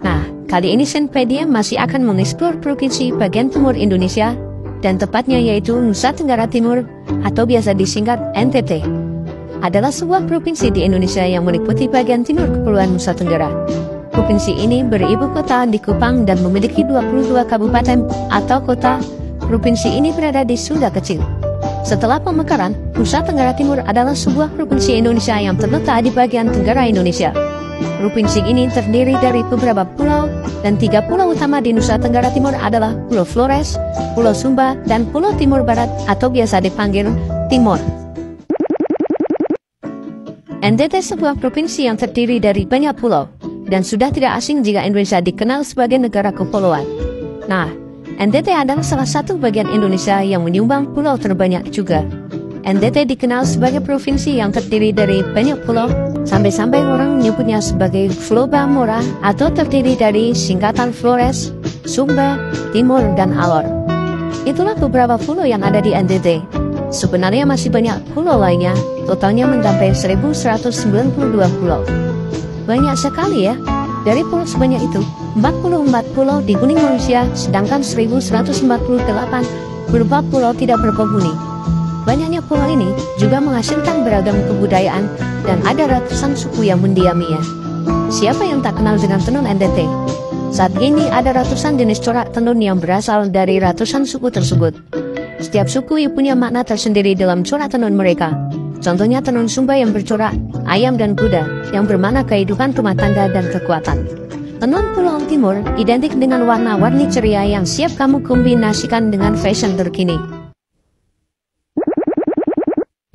Nah, kali ini Senpedia masih akan mengeksplor provinsi bagian timur Indonesia, dan tepatnya yaitu Nusa Tenggara Timur, atau biasa disingkat NTT. Adalah sebuah provinsi di Indonesia yang meliputi bagian timur Kepulauan Nusa Tenggara. Provinsi ini beribu kota di Kupang dan memiliki 22 kabupaten atau kota. Provinsi ini berada di Sunda Kecil. Setelah pemekaran, Nusa Tenggara Timur adalah sebuah provinsi Indonesia yang terletak di bagian tenggara Indonesia. Provinsi ini terdiri dari beberapa pulau, dan 3 pulau utama di Nusa Tenggara Timur adalah Pulau Flores, Pulau Sumba, dan Pulau Timur Barat atau biasa dipanggil Timor. NTT sebuah provinsi yang terdiri dari banyak pulau, dan sudah tidak asing jika Indonesia dikenal sebagai negara kepulauan. Nah, NTT adalah salah satu bagian Indonesia yang menyumbang pulau terbanyak juga. NTT dikenal sebagai provinsi yang terdiri dari banyak pulau, sampai-sampai orang menyebutnya sebagai Floba Mora atau terdiri dari singkatan Flores, Sumba, Timor, dan Alor. Itulah beberapa pulau yang ada di NTT. Sebenarnya masih banyak pulau lainnya, totalnya mencapai 1192 pulau. Banyak sekali ya. Dari pulau sebanyak itu, 44 pulau dihuni manusia, sedangkan 1148 berupa pulau tidak berpenghuni. Banyaknya pulau ini juga menghasilkan beragam kebudayaan dan ada ratusan suku yang mendiaminya. Siapa yang tak kenal dengan tenun NTT? Saat ini ada ratusan jenis corak tenun yang berasal dari ratusan suku tersebut. Setiap suku punya makna tersendiri dalam corak tenun mereka. Contohnya tenun Sumba yang bercorak ayam dan kuda, yang bermakna kehidupan rumah tangga dan kekuatan. Tenun Pulau Timur identik dengan warna-warni ceria yang siap kamu kombinasikan dengan fashion terkini.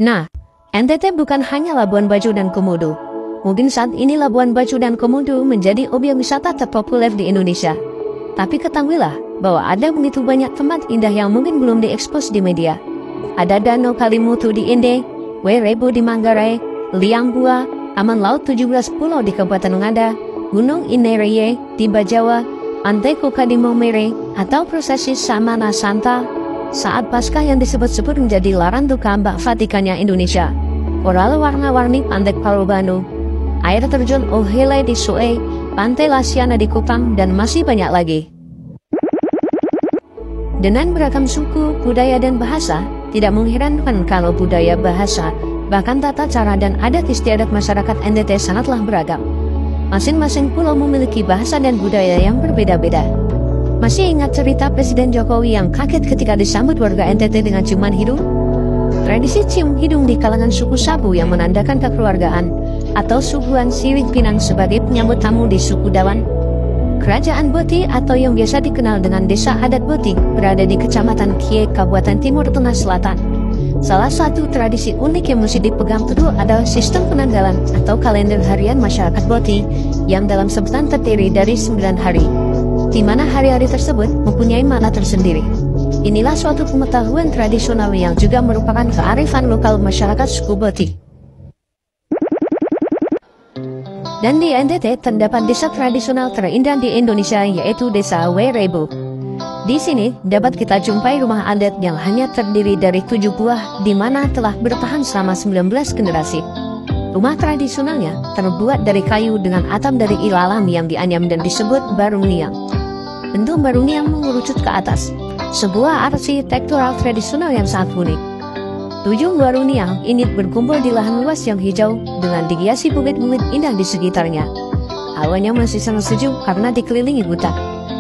Nah, NTT bukan hanya Labuan Bajo dan Komodo. Mungkin saat ini Labuan Bajo dan Komodo menjadi objek wisata terpopuler di Indonesia. Tapi ketahuilah bahwa ada begitu banyak tempat indah yang mungkin belum diekspos di media. Ada Danau Kalimutu di Inde, Werebo di Manggarai, Liang Bua, Aman Laut 17 Pulau di Kabupaten Ngada, Gunung Inereye di Bajawa, Pantai Koka di Maumere, atau prosesi Samana Santa saat Paskah yang disebut-sebut menjadi laran duka Mbak Vatikannya Indonesia. Oral warna-warni Pantai Parobano, air terjun Ohele di Soe, Pantai Lasiana di Kupang, dan masih banyak lagi. Dengan beragam suku, budaya, dan bahasa, tidak mengherankan kalau budaya, bahasa, bahkan tata cara dan adat istiadat masyarakat NTT sangatlah beragam. Masing-masing pulau memiliki bahasa dan budaya yang berbeda-beda. Masih ingat cerita Presiden Jokowi yang kaget ketika disambut warga NTT dengan ciuman hidung? Tradisi cium hidung di kalangan suku Sabu yang menandakan kekeluargaan, atau suguhan Sirik Pinang sebagai penyambut tamu di suku Dawan. Kerajaan Boti atau yang biasa dikenal dengan Desa Adat Boti berada di Kecamatan Kie, Kabupaten Timur Tengah Selatan. Salah satu tradisi unik yang mesti dipegang teguh adalah sistem penanggalan atau kalender harian masyarakat Boti yang dalam sebutan terdiri dari 9 hari, di mana hari-hari tersebut mempunyai makna tersendiri. Inilah suatu pengetahuan tradisional yang juga merupakan kearifan lokal masyarakat suku Boti. Dan di NTT terdapat desa tradisional terindah di Indonesia, yaitu Desa Werebo. Di sini dapat kita jumpai rumah adat yang hanya terdiri dari 7 buah, di mana telah bertahan selama 19 generasi. Rumah tradisionalnya terbuat dari kayu dengan atap dari ilalang yang dianyam dan disebut barung liang. Bentuk barung liang mengerucut ke atas, sebuah arsitektural tradisional yang sangat unik. 7 barung liang ini berkumpul di lahan luas yang hijau dengan dihiasi bukit-bukit indah di sekitarnya. Awalnya masih sangat sejuk karena dikelilingi hutan.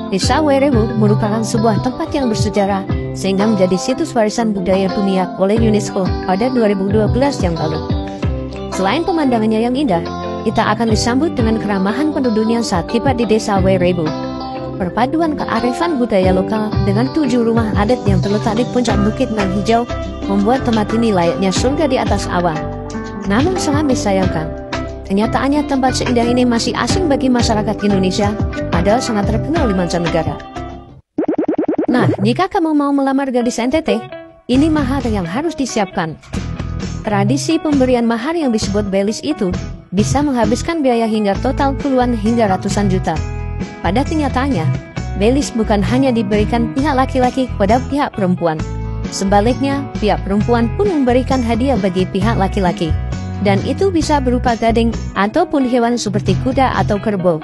Desa Werebo merupakan sebuah tempat yang bersejarah sehingga menjadi situs warisan budaya dunia oleh UNESCO pada 2012 yang lalu. Selain pemandangannya yang indah, kita akan disambut dengan keramahan penduduknya saat tiba di Desa Werebo. Perpaduan kearifan budaya lokal dengan 7 rumah adat yang terletak di puncak bukit nan hijau membuat tempat ini layaknya surga di atas awan. Namun sangat disayangkan, kenyataannya tempat seindah ini masih asing bagi masyarakat Indonesia, padahal sangat terkenal di mancanegara. Nah, jika kamu mau melamar gadis NTT, ini mahar yang harus disiapkan. Tradisi pemberian mahar yang disebut belis itu bisa menghabiskan biaya hingga total puluhan hingga ratusan juta. Pada kenyataannya, belis bukan hanya diberikan pihak laki-laki kepada pihak perempuan. Sebaliknya, pihak perempuan pun memberikan hadiah bagi pihak laki-laki. Dan itu bisa berupa gading ataupun hewan seperti kuda atau kerbau.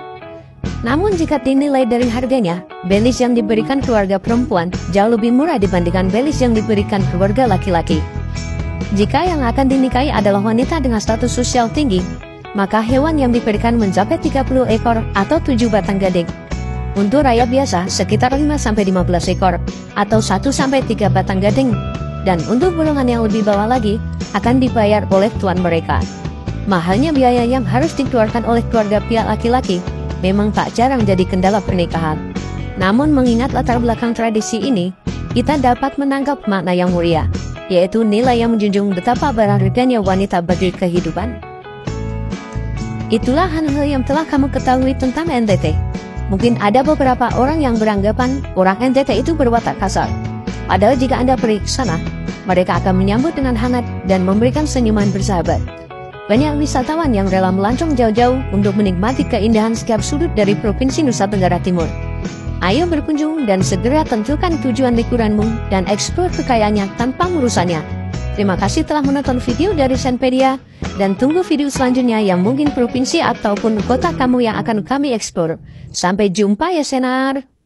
Namun jika dinilai dari harganya, belis yang diberikan keluarga perempuan jauh lebih murah dibandingkan belis yang diberikan keluarga laki-laki. Jika yang akan dinikahi adalah wanita dengan status sosial tinggi, maka hewan yang diberikan mencapai 30 ekor atau 7 batang gading. Untuk rakyat biasa sekitar 5-15 ekor atau 1-3 batang gading. Dan untuk golongan yang lebih bawah lagi akan dibayar oleh tuan mereka. Mahalnya biaya yang harus dikeluarkan oleh keluarga pihak laki-laki memang tak jarang jadi kendala pernikahan. Namun mengingat latar belakang tradisi ini, kita dapat menangkap makna yang mulia, yaitu nilai yang menjunjung betapa berharganya wanita bagi kehidupan. Itulah hal-hal yang telah kamu ketahui tentang NTT. Mungkin ada beberapa orang yang beranggapan orang NTT itu berwatak kasar. Padahal jika Anda pergi ke sana, mereka akan menyambut dengan hangat dan memberikan senyuman bersahabat. Banyak wisatawan yang rela melancong jauh-jauh untuk menikmati keindahan setiap sudut dari Provinsi Nusa Tenggara Timur. Ayo berkunjung dan segera tentukan tujuan liburanmu dan eksplor kekayaannya tanpa merusannya. Terima kasih telah menonton video dari Senpedia dan tunggu video selanjutnya yang mungkin provinsi ataupun kota kamu yang akan kami eksplor. Sampai jumpa ya Senar!